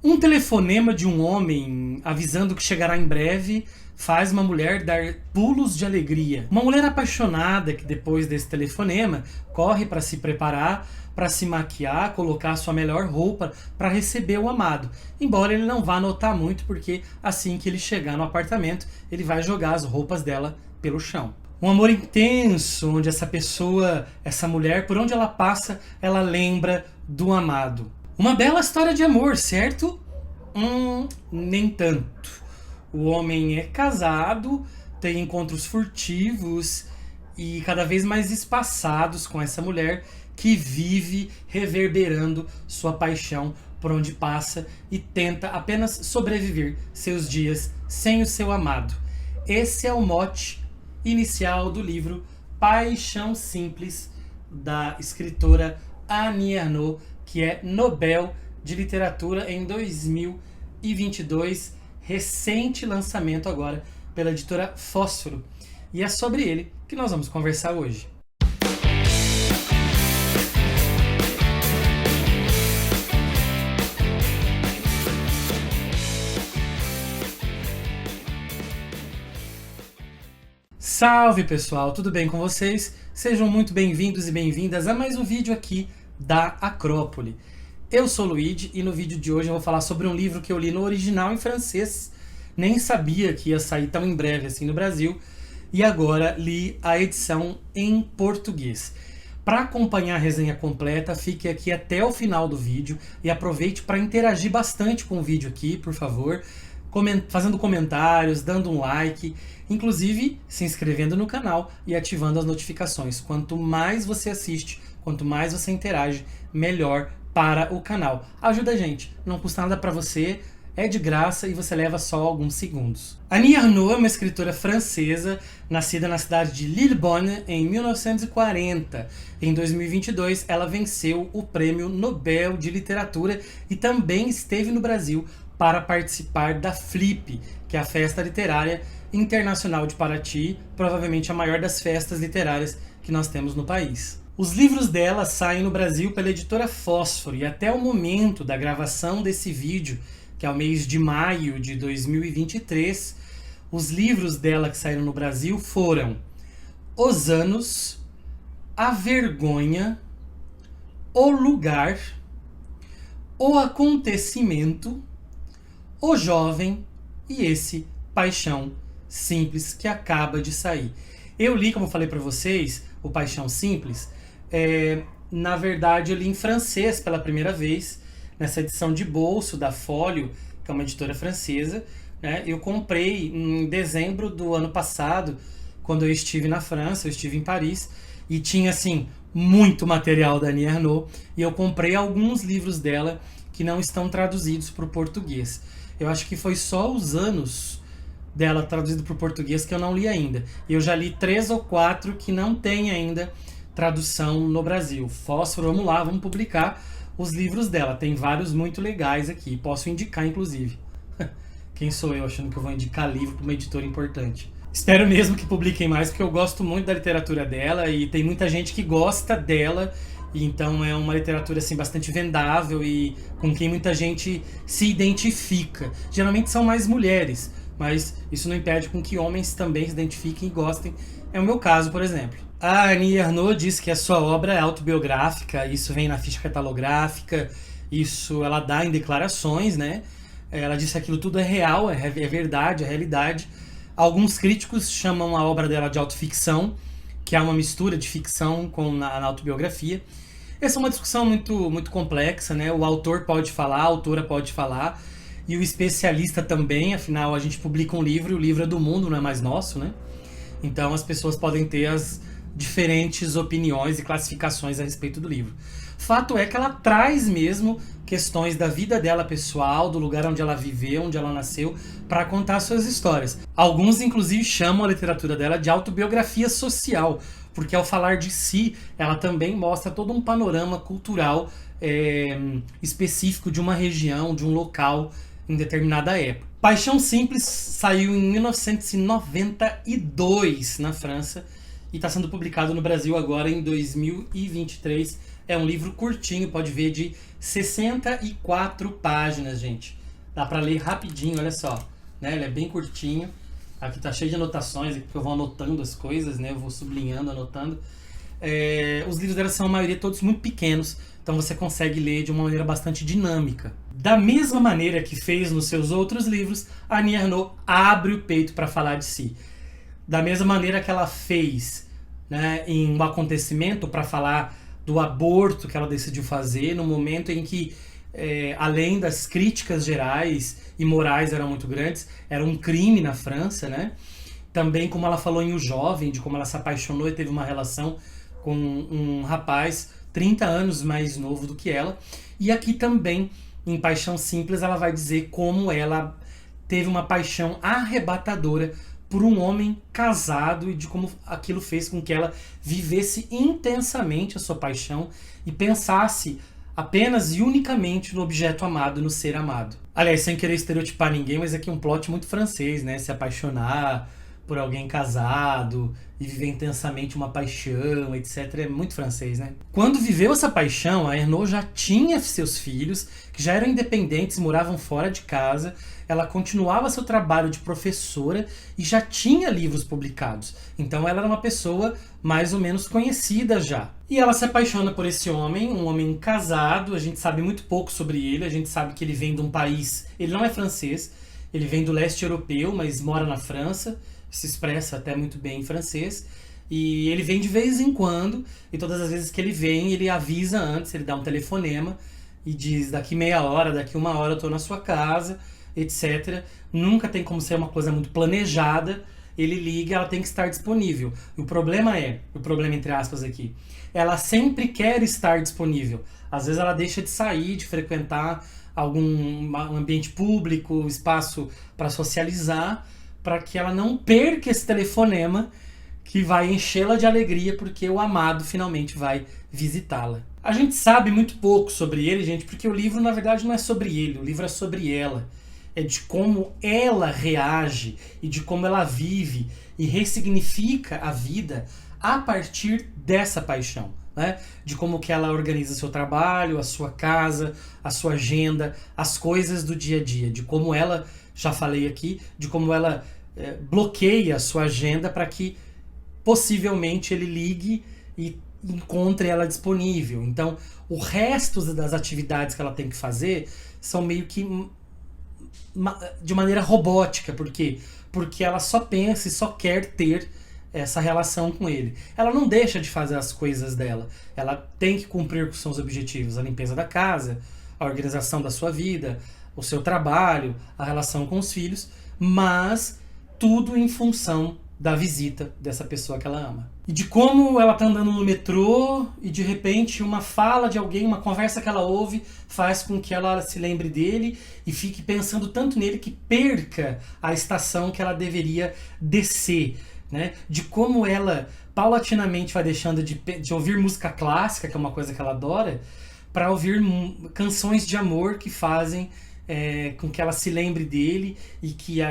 Um telefonema de um homem avisando que chegará em breve faz uma mulher dar pulos de alegria. Uma mulher apaixonada que depois desse telefonema corre para se preparar, para se maquiar, colocar a sua melhor roupa para receber o amado. Embora ele não vá notar muito, porque assim que ele chegar no apartamento, ele vai jogar as roupas dela pelo chão. Um amor intenso, onde essa pessoa, essa mulher, por onde ela passa, ela lembra do amado. Uma bela história de amor, certo? Nem tanto. O homem é casado, tem encontros furtivos e cada vez mais espaçados com essa mulher que vive reverberando sua paixão por onde passa e tenta apenas sobreviver seus dias sem o seu amado. Esse é o mote inicial do livro Paixão Simples, da escritora Annie Ernaux, que é Nobel de Literatura em 2022, recente lançamento agora pela editora Fósforo. E é sobre ele que nós vamos conversar hoje. Salve pessoal, tudo bem com vocês? Sejam muito bem-vindos e bem-vindas a mais um vídeo aqui da Acrópole. Eu sou o Luigi e no vídeo de hoje eu vou falar sobre um livro que eu li no original em francês. Nem sabia que ia sair tão em breve assim no Brasil. E agora li a edição em português. Para acompanhar a resenha completa, fique aqui até o final do vídeo e aproveite para interagir bastante com o vídeo aqui, por favor. Fazendo comentários, dando um like, inclusive se inscrevendo no canal e ativando as notificações. Quanto mais você assiste, quanto mais você interage, melhor para o canal. Ajuda a gente, não custa nada para você, é de graça e você leva só alguns segundos. Annie Ernaux é uma escritora francesa, nascida na cidade de Lillebonne em 1940. Em 2022, ela venceu o Prêmio Nobel de Literatura e também esteve no Brasil para participar da Flip, que é a Festa Literária Internacional de Paraty, provavelmente a maior das festas literárias que nós temos no país. Os livros dela saem no Brasil pela editora Fósforo e até o momento da gravação desse vídeo, que é o mês de maio de 2023, os livros dela que saíram no Brasil foram Os Anos, A Vergonha, O Lugar, O Acontecimento, O Jovem e esse Paixão Simples que acaba de sair. Eu li, como eu falei para vocês, o Paixão Simples. Na verdade, eu li em francês pela primeira vez, nessa edição de bolso da Folio, que é uma editora francesa, né? Eu comprei em dezembro do ano passado, quando eu estive na França, eu estive em Paris, e tinha, assim, muito material da Annie Ernaux, e eu comprei alguns livros dela que não estão traduzidos para o português. Eu acho que foi só Os Anos dela traduzido para o português que eu não li ainda. Eu já li 3 ou 4 que não tem ainda tradução no Brasil. Fósforo, vamos lá, vamos publicar os livros dela. Tem vários muito legais aqui. Posso indicar, inclusive. Quem sou eu achando que eu vou indicar livro para uma editora importante? Espero mesmo que publiquem mais, porque eu gosto muito da literatura dela e tem muita gente que gosta dela. Então é uma literatura assim, bastante vendável e com quem muita gente se identifica. Geralmente são mais mulheres, mas isso não impede com que homens também se identifiquem e gostem. É o meu caso, por exemplo. A Annie Ernaux diz que a sua obra é autobiográfica, isso vem na ficha catalográfica, isso ela dá em declarações, né? Ela diz que aquilo tudo é real, é verdade, é realidade. Alguns críticos chamam a obra dela de autoficção, que é uma mistura de ficção com na autobiografia. Essa é uma discussão muito complexa, né? O autor pode falar, a autora pode falar, e o especialista também, afinal a gente publica um livro e o livro é do mundo, não é mais nosso, né? Então as pessoas podem ter as diferentes opiniões e classificações a respeito do livro. Fato é que ela traz mesmo questões da vida dela pessoal, do lugar onde ela viveu, onde ela nasceu, para contar suas histórias. Alguns, inclusive, chamam a literatura dela de autobiografia social, porque ao falar de si, ela também mostra todo um panorama cultural específico de uma região, de um local em determinada época. Paixão Simples saiu em 1992 na França e está sendo publicado no Brasil agora em 2023. É um livro curtinho, pode ver, de 64 páginas, gente. Dá pra ler rapidinho, olha só. Né? Ele é bem curtinho. Aqui tá cheio de anotações, aqui que eu vou anotando as coisas, né? Eu vou sublinhando, anotando. Os livros dela são, a maioria, todos muito pequenos. Então você consegue ler de uma maneira bastante dinâmica. Da mesma maneira que fez nos seus outros livros, a Annie Ernaux abre o peito para falar de si. Da mesma maneira que ela fez, né, em Um Acontecimento, para falar do aborto que ela decidiu fazer, no momento em que, além das críticas gerais e morais eram muito grandes, era um crime na França, né? Também como ela falou em O Jovem, de como ela se apaixonou e teve uma relação com um rapaz 30 anos mais novo do que ela. E aqui também, em Paixão Simples, ela vai dizer como ela teve uma paixão arrebatadora por um homem casado e de como aquilo fez com que ela vivesse intensamente a sua paixão e pensasse apenas e unicamente no objeto amado, no ser amado. Aliás, sem querer estereotipar ninguém, mas aqui é um plot muito francês, né? Se apaixonar por alguém casado e viver intensamente uma paixão, etc. É muito francês, né? Quando viveu essa paixão, a Ernaux já tinha seus filhos, que já eram independentes, moravam fora de casa. Ela continuava seu trabalho de professora e já tinha livros publicados. Então ela era uma pessoa mais ou menos conhecida já. E ela se apaixona por esse homem, um homem casado. A gente sabe muito pouco sobre ele. A gente sabe que ele vem de um país... Ele não é francês, ele vem do leste europeu, mas mora na França. Se expressa até muito bem em francês. E ele vem de vez em quando, e todas as vezes que ele vem, ele avisa antes, ele dá um telefonema e diz: daqui meia hora, daqui uma hora eu tô na sua casa, etc. Nunca tem como ser uma coisa muito planejada. Ele liga, ela tem que estar disponível. E o problema entre aspas aqui, ela sempre quer estar disponível. Às vezes ela deixa de sair, de frequentar algum ambiente público, espaço para socializar, para que ela não perca esse telefonema que vai enchê-la de alegria porque o amado finalmente vai visitá-la. A gente sabe muito pouco sobre ele, gente, porque o livro na verdade não é sobre ele, o livro é sobre ela. É de como ela reage e de como ela vive e ressignifica a vida a partir dessa paixão, né? De como que ela organiza seu trabalho, a sua casa, a sua agenda, as coisas do dia a dia, de como ela, já falei aqui, de como ela bloqueia a sua agenda para que possivelmente ele ligue e encontre ela disponível. Então, o resto das atividades que ela tem que fazer são meio que de maneira robótica. Por quê? Porque ela só pensa e só quer ter essa relação com ele. Ela não deixa de fazer as coisas dela. Ela tem que cumprir com seus objetivos. A limpeza da casa, a organização da sua vida, o seu trabalho, a relação com os filhos, mas tudo em função da visita dessa pessoa que ela ama. E de como ela tá andando no metrô e de repente uma fala de alguém, uma conversa que ela ouve, faz com que ela se lembre dele e fique pensando tanto nele que perca a estação que ela deveria descer, né? De como ela paulatinamente vai deixando de ouvir música clássica, que é uma coisa que ela adora, para ouvir canções de amor que fazem com que ela se lembre dele e que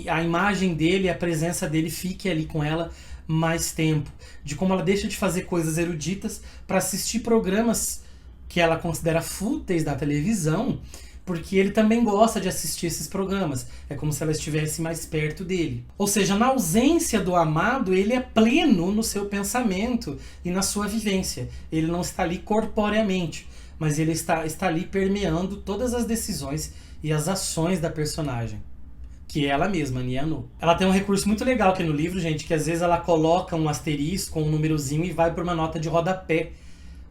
a imagem dele, a presença dele fique ali com ela mais tempo. De como ela deixa de fazer coisas eruditas para assistir programas que ela considera fúteis da televisão, porque ele também gosta de assistir esses programas. É como se ela estivesse mais perto dele. Ou seja, na ausência do amado, ele é pleno no seu pensamento e na sua vivência. Ele não está ali corporeamente, mas ele está ali permeando todas as decisões e as ações da personagem, que é ela mesma, Annie Ernaux. Ela tem um recurso muito legal aqui no livro, gente, que às vezes ela coloca um asterisco, um númerozinho e vai para uma nota de rodapé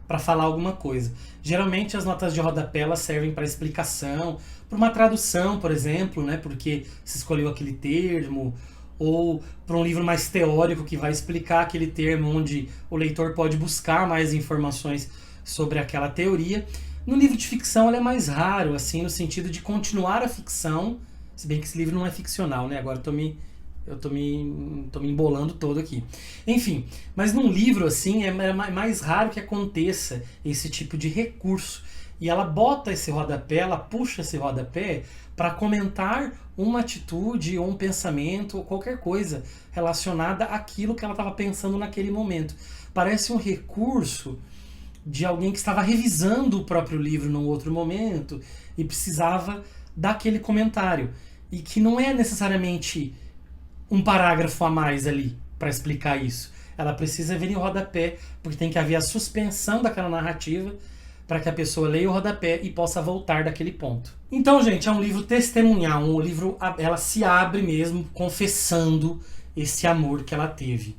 para falar alguma coisa. Geralmente as notas de rodapé elas servem para explicação, para uma tradução, por exemplo, né, porque se escolheu aquele termo, ou para um livro mais teórico que vai explicar aquele termo, onde o leitor pode buscar mais informações sobre aquela teoria. No livro de ficção ela é mais raro, assim, no sentido de continuar a ficção, se bem que esse livro não é ficcional, né? Agora eu tô me embolando todo aqui. Enfim, mas num livro assim é mais raro que aconteça esse tipo de recurso. E ela bota esse rodapé, ela puxa esse rodapé para comentar uma atitude ou um pensamento ou qualquer coisa relacionada àquilo que ela estava pensando naquele momento. Parece um recurso de alguém que estava revisando o próprio livro num outro momento e precisava daquele comentário. E que não é necessariamente um parágrafo a mais ali para explicar isso. Ela precisa vir em rodapé, porque tem que haver a suspensão daquela narrativa para que a pessoa leia o rodapé e possa voltar daquele ponto. Então, gente, é um livro testemunhal, um livro, ela se abre mesmo confessando esse amor que ela teve.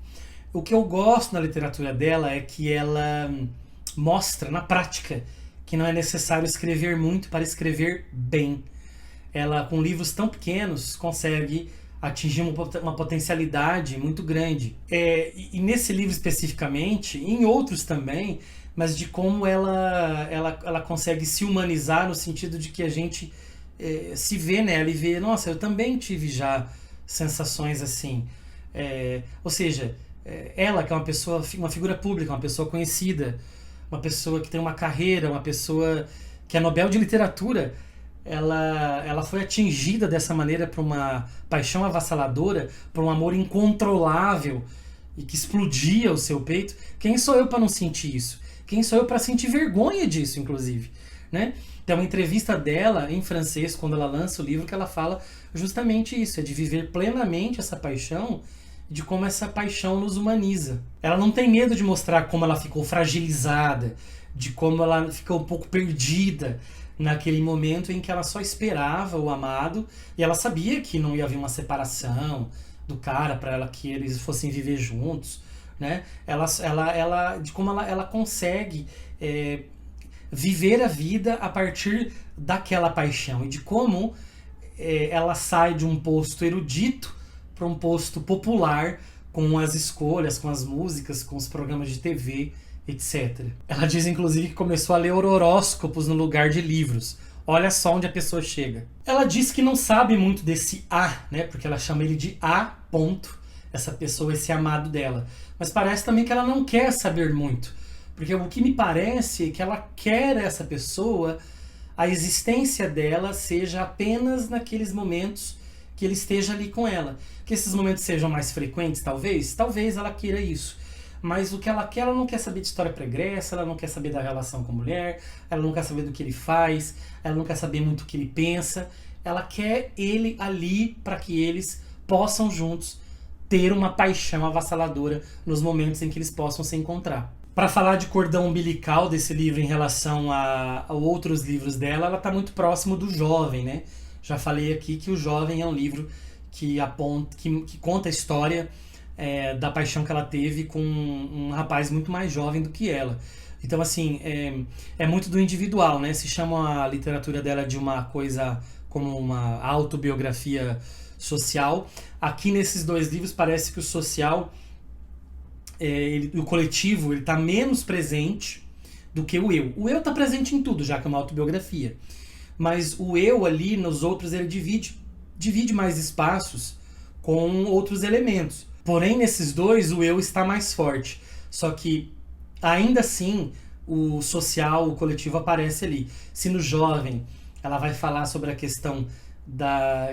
O que eu gosto na literatura dela é que ela mostra na prática que não é necessário escrever muito para escrever bem. Ela, com livros tão pequenos, consegue atingir uma potencialidade muito grande. E nesse livro especificamente, e em outros também, mas de como ela consegue se humanizar no sentido de que a gente se vê nela e vê, nossa, eu também tive já sensações assim. Ou seja, ela que é uma figura pública, uma pessoa conhecida, uma pessoa que tem uma carreira, uma pessoa que é Nobel de Literatura, ela foi atingida dessa maneira por uma paixão avassaladora, por um amor incontrolável e que explodia o seu peito. Quem sou eu para não sentir isso? Quem sou eu para sentir vergonha disso, inclusive? Né? Tem uma entrevista dela em francês, quando ela lança o livro, que ela fala justamente isso, é de viver plenamente essa paixão, de como essa paixão nos humaniza. Ela não tem medo de mostrar como ela ficou fragilizada, de como ela ficou um pouco perdida naquele momento em que ela só esperava o amado e ela sabia que não ia haver uma separação do cara para ela que eles fossem viver juntos, né? De como ela consegue viver a vida a partir daquela paixão e de como ela sai de um posto erudito para um posto popular com as escolhas, com as músicas, com os programas de TV, etc. Ela diz, inclusive, que começou a ler horóscopos no lugar de livros. Olha só onde a pessoa chega. Ela diz que não sabe muito desse A, né? Porque ela chama ele de A ponto, essa pessoa, esse amado dela. Mas parece também que ela não quer saber muito. Porque o que me parece é que ela quer essa pessoa, a existência dela seja apenas naqueles momentos que ele esteja ali com ela. Que esses momentos sejam mais frequentes, talvez ela queira isso. Mas o que ela quer, ela não quer saber de história pregressa, ela não quer saber da relação com a mulher, ela não quer saber do que ele faz, ela não quer saber muito o que ele pensa. Ela quer ele ali para que eles possam juntos ter uma paixão avassaladora nos momentos em que eles possam se encontrar. Para falar de cordão umbilical desse livro em relação a outros livros dela, ela está muito próximo do Jovem, né? Já falei aqui que o Jovem é um livro que conta a história da paixão que ela teve com um rapaz muito mais jovem do que ela. Então, assim, é muito do individual, né? Se chama a literatura dela de uma coisa como uma autobiografia social. Aqui nesses dois livros parece que o social, o coletivo, ele está menos presente do que o eu. O eu está presente em tudo, já que é uma autobiografia. Mas o eu ali, nos outros, ele divide mais espaços com outros elementos. Porém, nesses dois, o eu está mais forte. Só que, ainda assim, o social, o coletivo aparece ali. Se no Jovem ela vai falar sobre a questão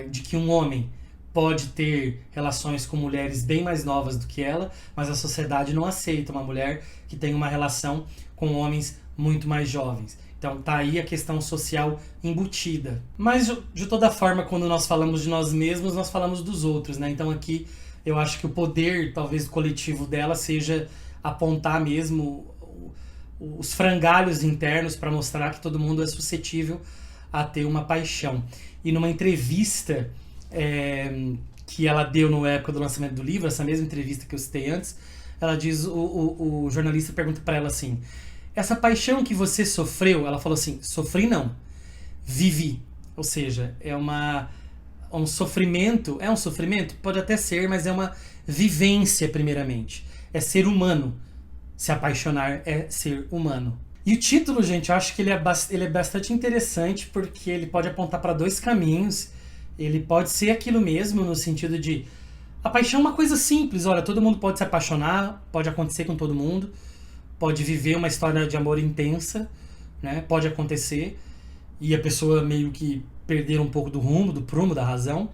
de que um homem pode ter relações com mulheres bem mais novas do que ela, mas a sociedade não aceita uma mulher que tem uma relação com homens muito mais jovens. Então tá aí a questão social embutida. Mas, de toda forma, quando nós falamos de nós mesmos, nós falamos dos outros, né? Então aqui eu acho que o poder, talvez, do coletivo dela seja apontar mesmo os frangalhos internos para mostrar que todo mundo é suscetível a ter uma paixão. E numa entrevista que ela deu na época do lançamento do livro, essa mesma entrevista que eu citei antes, ela diz, o jornalista pergunta para ela assim, essa paixão que você sofreu, ela falou assim, sofri não, vivi. Ou seja, um sofrimento, é um sofrimento? Pode até ser, mas é uma vivência primeiramente. É ser humano. Se apaixonar é ser humano. E o título, gente, eu acho que ele é bastante interessante porque ele pode apontar para dois caminhos. Ele pode ser aquilo mesmo, no sentido de a paixão é uma coisa simples. Olha, todo mundo pode se apaixonar, pode acontecer com todo mundo, pode viver uma história de amor intensa, né? Pode acontecer. E a pessoa meio que perder um pouco do rumo, do prumo, da razão.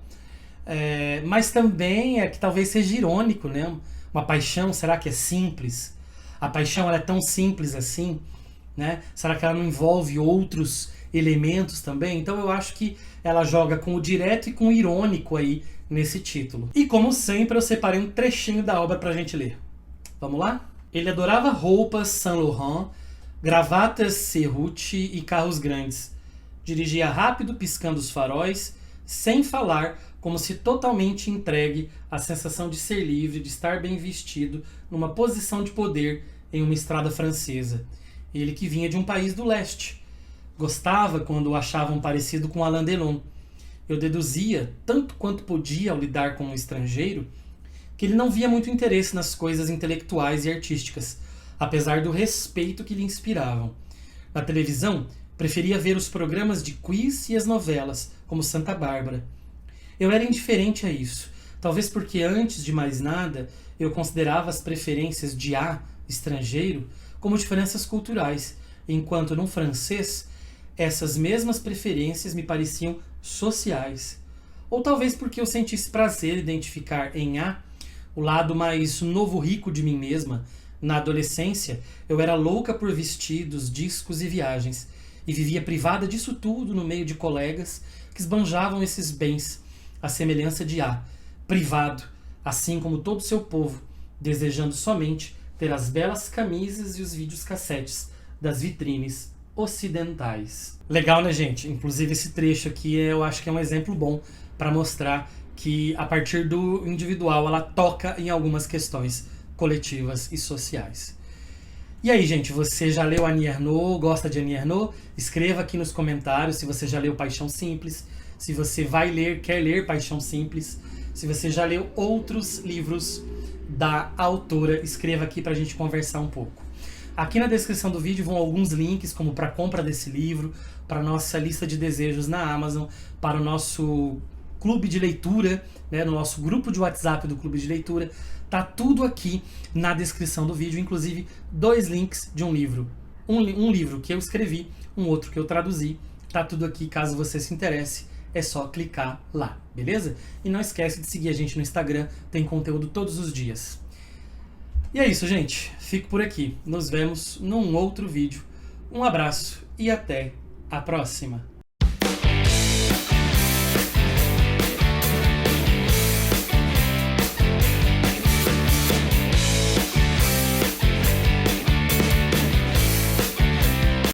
Mas também que talvez seja irônico, né? Uma paixão, será que é simples? A paixão ela é tão simples assim? né? Será que ela não envolve outros elementos também? Então eu acho que ela joga com o direto e com o irônico aí nesse título. E como sempre, eu separei um trechinho da obra pra gente ler. Vamos lá? Ele adorava roupas Saint Laurent, gravatas Cerruti e carros grandes. Dirigia rápido, piscando os faróis, sem falar, como se totalmente entregue à sensação de ser livre, de estar bem vestido, numa posição de poder em uma estrada francesa. Ele que vinha de um país do leste. Gostava quando o achavam parecido com Alain Delon. Eu deduzia, tanto quanto podia ao lidar com um estrangeiro, que ele não via muito interesse nas coisas intelectuais e artísticas, apesar do respeito que lhe inspiravam. Na televisão, preferia ver os programas de quiz e as novelas, como Santa Bárbara. Eu era indiferente a isso, talvez porque antes de mais nada eu considerava as preferências de A, estrangeiro, como diferenças culturais, enquanto no francês essas mesmas preferências me pareciam sociais. Ou talvez porque eu sentisse prazer em identificar em A o lado mais novo rico de mim mesma. Na adolescência, eu era louca por vestidos, discos e viagens, e vivia privada disso tudo no meio de colegas que esbanjavam esses bens, à semelhança de A, privado, assim como todo o seu povo, desejando somente ter as belas camisas e os videocassetes das vitrines ocidentais. Legal, né, gente? Inclusive esse trecho aqui eu acho que é um exemplo bom para mostrar que a partir do individual ela toca em algumas questões coletivas e sociais. E aí, gente, você já leu Annie Ernaux? Gosta de Annie Ernaux? Escreva aqui nos comentários se você já leu Paixão Simples, se você vai ler, quer ler Paixão Simples, se você já leu outros livros da autora, escreva aqui pra gente conversar um pouco. Aqui na descrição do vídeo vão alguns links, como para compra desse livro, para nossa lista de desejos na Amazon, para o nosso clube de leitura, né, no nosso grupo de WhatsApp do clube de leitura. Tá tudo aqui na descrição do vídeo, inclusive 2 links de um livro. Um livro que eu escrevi, um outro que eu traduzi. Tá tudo aqui, caso você se interesse, é só clicar lá, beleza? E não esquece de seguir a gente no Instagram, tem conteúdo todos os dias. E é isso, gente. Fico por aqui. Nos vemos num outro vídeo. Um abraço e até a próxima.